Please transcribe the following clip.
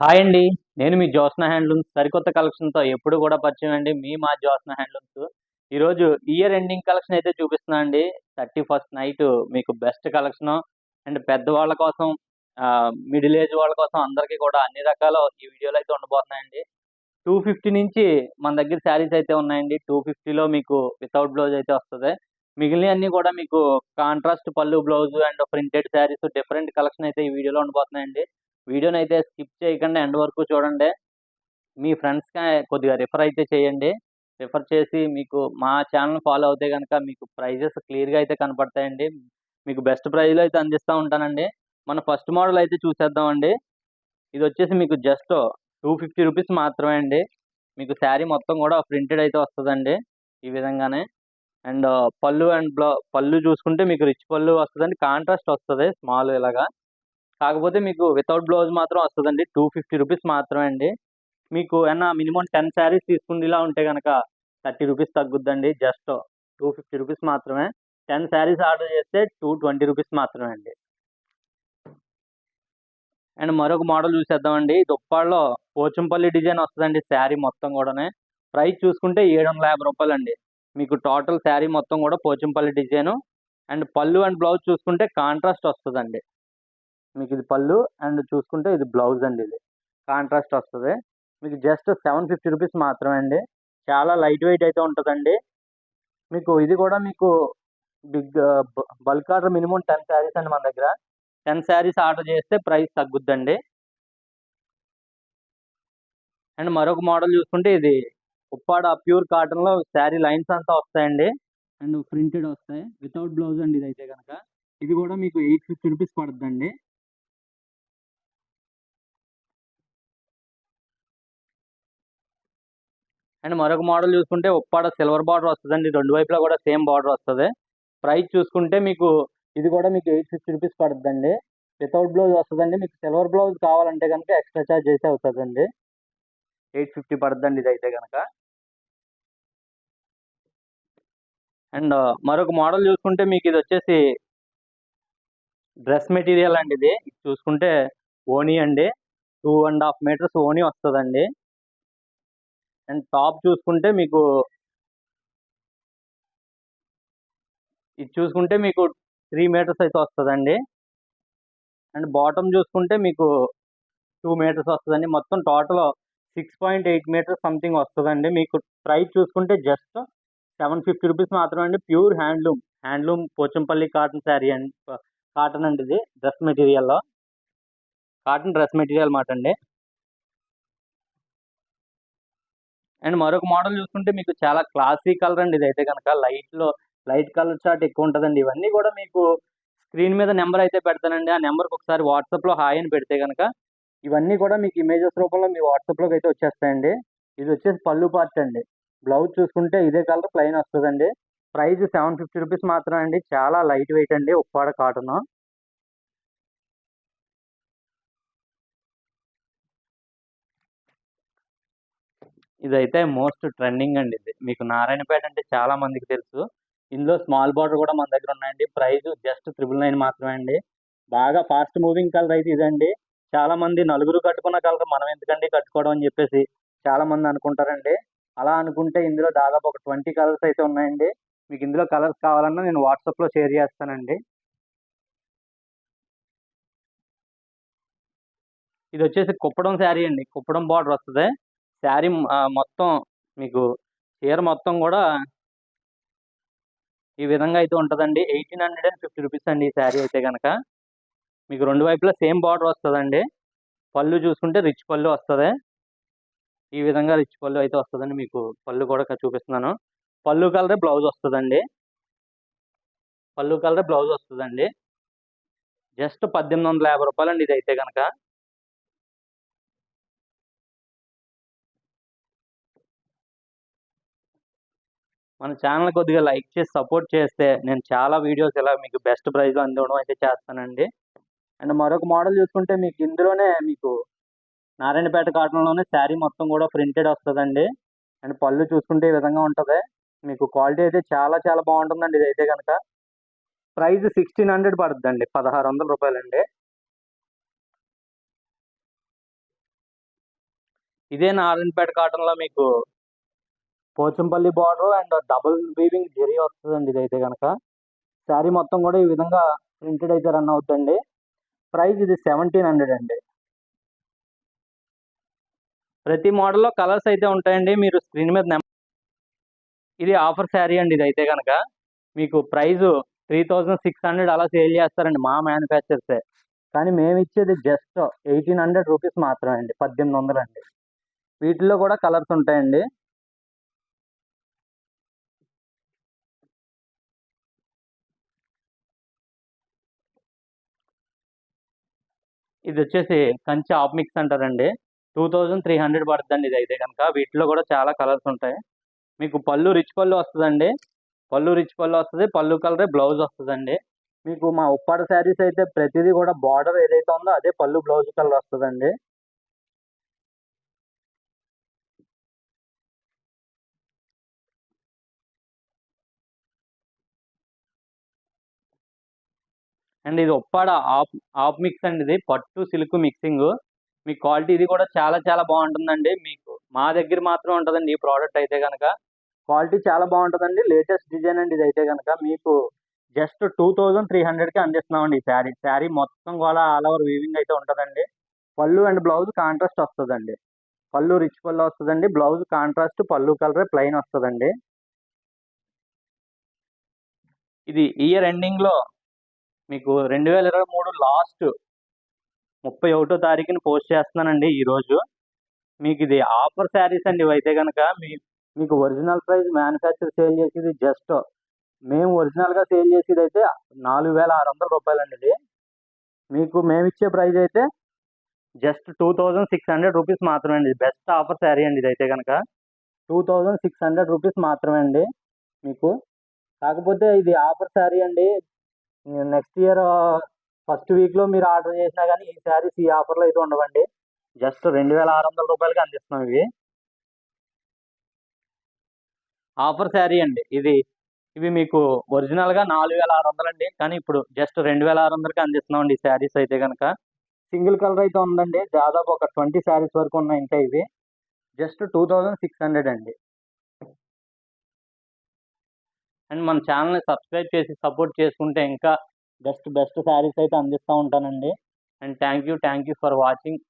Hi అండి. నేను మీ Jyotsna handlooms సరికొత్త కలెక్షన్‌తో ఎప్పుడు కూడా పరిచయం అండి. మా జ్యోత్స్న హ్యాండ్లూమ్స్. ఈరోజు ఇయర్ ఎండింగ్ కలెక్షన్ అయితే చూపిస్తున్నా అండి. 31st నైట్ మీకు బెస్ట్ కలెక్షను అండ్ పెద్దవాళ్ళ కోసం మిడిల్ ఏజ్ వాళ్ళ కోసం అందరికీ కూడా అన్ని రకాల ఈ వీడియోలో అయితే ఉండబోతున్నాయండి. 250 నుంచి మన దగ్గర శారీస్ అయితే ఉన్నాయండి. 250లో మీకు వితౌట్ బ్లౌజ్ అయితే వస్తది. మిగిలినయన్నీ కూడా మీకు కాంట్రాస్ట్ పళ్ళు, blouse and printed saris different collection అయితే ఈ వీడియోలో ఉండబోతున్నాయండి. వీడియోనైతే స్కిప్ చేయకుండా ఎండ్ వరకు చూడండి. మీ ఫ్రెండ్స్‌కి కొద్దిగా రిఫర్ అయితే చేయండి. రిఫర్ చేసి మీకు మా ఛానెల్‌ని ఫాలో అవుతే గనక మీకు ప్రైజెస్ క్లియర్‌గా అయితే కనపడతాయండి. మీకు బెస్ట్ ప్రైజ్‌లో అయితే అందిస్తా ఉంటానండి. మన ఫస్ట్ మోడల్ అయితే చూసేద్దామండి. ఇదొచ్చేసి మీకు జస్ట్ రూ. 250 మాత్రమే అండి. మీకు శారీ మొత్తం గూడా ప్రింటెడ్ అయితే వస్తదండి. ఈ విధంగానే. అండ్ పళ్ళు చూసుకుంటే మీకు రిచ్ పళ్ళు వస్తదండి. కాంట్రాస్ట్ వస్తది స్మాల్ ఇలాగా. కాకపోతే మీకు వితౌట్ బ్లౌజ్ మాత్రం వస్తదండి. రూ. 250 మాత్రమే అండి. మీకు ఏమన్నా మినిమమ్ 10 శారీస్ తీసుకునేలా ఉంటే గనక రూ. 30 తగ్గుద్దండి. జస్ట్ రూ. 250 మాత్రమే. 10 శారీస్ ఆర్డర్ చేస్తే రూ. 220 మాత్రమే అండి. అండ్ మరొక మోడల్ చూసేద్దామండి. దుప్పాడలో పోచంపల్లి డిజైన్ వస్తదండి శారీ మొత్తం గూడానే. ప్రైస్ చూసుకుంటే రూ. 750 అండి. మీకు టోటల్ శారీ మొత్తం గూడా పోచంపల్లి డిజైను. అండ్ పళ్ళు అండ్ బ్లౌజ్ చూసుకుంటే కాంట్రాస్ట్ వస్తదండి. మీకిది పళ్ళు అండ్ చూసుకుంటే ఇది బ్లౌజ్ అండి ఇది. కాంట్రాస్ట్ వస్తది. మీకు జస్ట్ రూ. 750 మాత్రమే అండి. చాలా లైట్ వెయిట్ అయితే ఉంటదండి. మీకు ఇది గూడా మీకు big bulk order minimum 10 saris అండి మన దగ్గర. 10 శారీస్ ఆర్డర్ చేస్తే ప్రైస్ తగ్గుద్దండి. అండ్ మరొక మోడల్ చూసుకుంటే ఇది ఉప్పాడ ప్యూర్ కాటన్‌లో శారీ లైన్స్ అంతా వస్తాయండి. అండ్ ప్రింటెడ్ వస్తాయి. వితౌట్ బ్లౌజ్ అండి ఇదైతే గనక. ఇది గూడా మీకు రూ. 850 పడుద్దండి. అండ్ మరొక మోడల్ చూసుకుంటే ఉప్పాడ సిల్వర్ బార్డర్ వస్తదండి. 2 వైపులా కూడా సేమ్ బార్డర్ వస్తది. ప్రైస్ చూసుకుంటే మీకు ఇది కూడా మీకు రూ. 850 పడుద్దండి. వితౌట్ బ్లౌజ్ వస్తదండి. మీకు సిల్వర్ బ్లౌజ్ కావాలంటే గనుక ఎక్స్‌ట్రా చార్జ్ అయితే అవుతదండి. 850 పడుద్దండి ఇదైతే గనక. అండ్ మరొక మోడల్ చూసుకుంటే మీకిదొచ్చేసి డ్రెస్ మెటీరియల్ అండి ఇది. ఇది చూసుకుంటే ఓనీ అండి. 2 ½ మీటర్స్ ఓనీ వస్తదండి. అండ్ టాప్ చూసుకుంటే మీకు ఇది చూసుకుంటే మీకు 3 మీటర్స్ అయితే వస్తదండి. అండ్ బాటమ్ చూసుకుంటే మీకు 2 మీటర్స్ వస్తదండి. మొత్తం టోటల్ 6.8 మీటర్స్ సంథింగ్ వస్తదండి. మీకు ప్రైస్ చూసుకుంటే జస్ట్ రూ. 750 మాత్రమే అండి. Pure handloom. Handloom Pochampally cotton sari అండి. కాటన్ అండి ఇది. డ్రెస్ మెటీరియల్‌లో. కాటన్ డ్రెస్ మెటీరియల్ మాట అండి. అండ్ మరొక మోడల్ చూసుకుంటే మీకు చాలా క్లాసీ కలర్ అండి ఇదైతే గనక. లైట్ కలర్ చార్ట్ ఎక్కువ ఉంటదండి. ఇవన్నీ గూడా మీకు స్క్రీన్ మీద నంబర్ అయితే పెడతానండి. ఆ నంబర్‌కి ఒకసారి వాట్సాప్‌లో హాయ్ అని పెడితే గనక ఇవన్నీ కూడా మీకు ఇమేజెస్ రూపంలో మీ వాట్సాప్‌లోకి అయితే వచ్చేస్తాయండి. ఇదొచ్చేసి పళ్ళు పార్ట్ అండి. బ్లౌజ్ చూసుకుంటే ఇదే కలర్ ప్లెయిన్ వస్తదండి. ప్రైస్ రూ. 750 మాత్రమే అండి. చాలా లైట్ వెయిట్ అండి ఉప్పాడ కాటను. ఇదైతే మోస్ట్ ట్రెండింగ్ అండి ఇది. మీకు నారాయణపేట అంటే చాలా మందికి తెలుసు. ఇందులో స్మాల్ బార్డర్ కూడా మన దగ్గర ఉన్నాయండి. ప్రైస్ జస్ట్ 999 మాత్రమే అండి. బాగా ఫాస్ట్ మూవింగ్ కలర్ అయితే ఇదండి. చాలా మంది నలుగురు కట్టుకున్న కలర్ మనం ఎందుకండి కట్టుకోవడం అని చెప్పేసి చాలా మంది అనుకుంటారండి. అలా అనుకుంటే ఇందులో దాదాపు ఒక 20 కలర్స్ అయితే ఉన్నాయండి. మీకు ఇందులో కలర్స్ కావాలన్నా నేను వాట్సాప్‌లో షేర్ చేస్తానండి. ఇదొచ్చేసి కుప్పడం శారీ అండి. కుప్పడం బార్డర్ వస్తది. శారీ మొత్తం మీకు చీర మొత్తం గూడా ఈ విధంగా అయితే ఉంటదండి. రూ. 1850 అండి ఈ శారీ అయితే గనక. మీకు 2 వైపులా సేమ్ బార్డర్ వస్తదండి. పళ్ళు చూసుకుంటే రిచ్ పళ్ళు వస్తది. ఈ విధంగా రిచ్ పళ్ళు అయితే వస్తదండి. మీకు పళ్ళు కూడా చూపిస్తున్నాను. పళ్ళు కలరే బ్లౌజ్ వస్తదండి. పళ్ళు కలరే బ్లౌజ్ వస్తదండి. జస్ట్ రూ. 1850 అండి ఇదైతే గనక. మన ఛానెల్‌ని కొద్దిగా లైక్ చేసి సపోర్ట్ చేస్తే నేను చాలా వీడియోస్ ఇలా మీకు బెస్ట్ ప్రైస్‌లో అందివ్వడం అయితే చేస్తానండి. అండ్ మరొక మోడల్ చూసుకుంటే మీకు ఇందులోనే మీకు నారాయణపేట కాటన్‌లోనే శారీ మొత్తం గూడా ప్రింటెడ్ వస్తదండి. అండ్ పళ్ళు చూసుకుంటే ఈ విధంగా ఉంటది. మీకు క్వాలిటీ అయితే చాలా చాలా బావుంటుందండి ఇదైతే గనక. ప్రైస్ 1600 పడుద్దండి. రూ. 1600 అండి. ఇదే నారాయణపేట కాటన్లో మీకు Pochampally border and double weaving zari వస్తుందండి. ఇదైతే కనుక శారీ మొత్తం కూడా ఈ విధంగా ప్రింటెడ్ అయితే రన్ అవుతుందండి. ప్రైస్ ఇది 1700 అండి. ప్రతి మోడల్లో కలర్స్ అయితే ఉంటాయండి. మీరు స్క్రీన్ మీద ఇది ఆఫర్ శారీ అండి. ఇదైతే కనుక మీకు ప్రైస్ 3600 అలా సేల్ చేస్తారండి మా మ్యానుఫ్యాక్చర్సే. కానీ మేము ఇచ్చేది జస్ట్ 1800 రూపీస్ మాత్రమే అండి. 1800 అండి. వీటిల్లో కూడా కలర్స్ ఉంటాయండి. ఇది వచ్చేసి కంచి ఆఫ్ మిక్స్ అంటారండి. 2300 పడుతుందండి. ఇదైతే కనుక వీటిలో కూడా చాలా కలర్స్ ఉంటాయి. మీకు పళ్ళు రిచ్ పళ్ళు వస్తుందండి. పళ్ళు రిచ్ పళ్ళు వస్తుంది. పళ్ళు కలరే బ్లౌజ్ వస్తుందండి. మీకు మా ఉప్పాడ శారీస్ అయితే ప్రతిదీ కూడా బార్డర్ ఏదైతే ఉందో అదే పళ్ళు బ్లౌజ్ కలర్ వస్తుందండి. అండ్ ఇది ఉప్పాడ ఆఫ్ ఆఫ్ మిక్స్ అండి. ఇది పట్టు సిల్క్ మిక్సింగ్. మీ క్వాలిటీ ఇది కూడా చాలా చాలా బాగుంటుందండి. మీకు మా దగ్గర మాత్రం ఉంటుందండి ఈ ప్రోడక్ట్ అయితే కనుక. క్వాలిటీ చాలా బాగుంటుందండి. లేటెస్ట్ డిజైన్ అండి. ఇది అయితే కనుక మీకు జస్ట్ 2300కి అందిస్తున్నామండి ఈ శారీ. శారీ మొత్తం కూడా ఆల్ ఓవర్ వీవింగ్ అయితే ఉంటుందండి. పళ్ళు అండ్ బ్లౌజ్ కాంట్రాస్ట్ వస్తుందండి. పళ్ళు రిచ్ పళ్ళు వస్తుందండి. బ్లౌజ్ కాంట్రాస్ట్ పళ్ళు కలర్ ప్లెయిన్ వస్తుందండి. ఇది ఇయర్ ఎండింగ్ లో మీకు 2023 లాస్ట్ 31వ తారీఖున పోస్ట్ చేస్తున్నానండి ఈరోజు. మీకు ఇది ఆఫర్ శారీస్ అండి. ఇవైతే కనుక మీకు ఒరిజినల్ ప్రైస్ మ్యానుఫ్యాక్చర్ సేల్ చేసేది జస్ట్ మేము ఒరిజినల్గా సేల్ చేసేది అయితే 4600 రూపాయలండి. ఇది మీకు మేము ఇచ్చే ప్రైస్ అయితే జస్ట్ 2600 రూపీస్ మాత్రమే అండి. బెస్ట్ ఆఫర్ శారీ అండి. ఇదైతే కనుక 2600 రూపీస్ మాత్రమే అండి మీకు. కాకపోతే ఇది ఆఫర్ శారీ అండి. నెక్స్ట్ ఇయర్ ఫస్ట్ వీక్లో మీరు ఆర్డర్ చేసినా కానీ ఈ శారీస్ ఈ ఆఫర్లో అయితే ఉండవండి. జస్ట్ 2600 రూపాయలకి అందిస్తున్నాం ఇవి. ఆఫర్ శారీ అండి ఇది. ఇవి మీకు ఒరిజినల్గా 4600 అండి. కానీ ఇప్పుడు జస్ట్ 2600కి అందిస్తున్నామండి ఈ శారీస్ అయితే కనుక. సింగిల్ కలర్ అయితే ఉందండి. దాదాపు ఒక 20 శారీస్ వరకు ఉన్నాయి ఇంకా ఇవి. జస్ట్ 2600 అండి. అండ్ మన ఛానల్ని సబ్స్క్రైబ్ చేసి సపోర్ట్ చేసుకుంటే ఇంకా బెస్ట్ బెస్ట్ శారీస్ అయితే అందిస్తూ ఉంటానండి. And thank you for watching.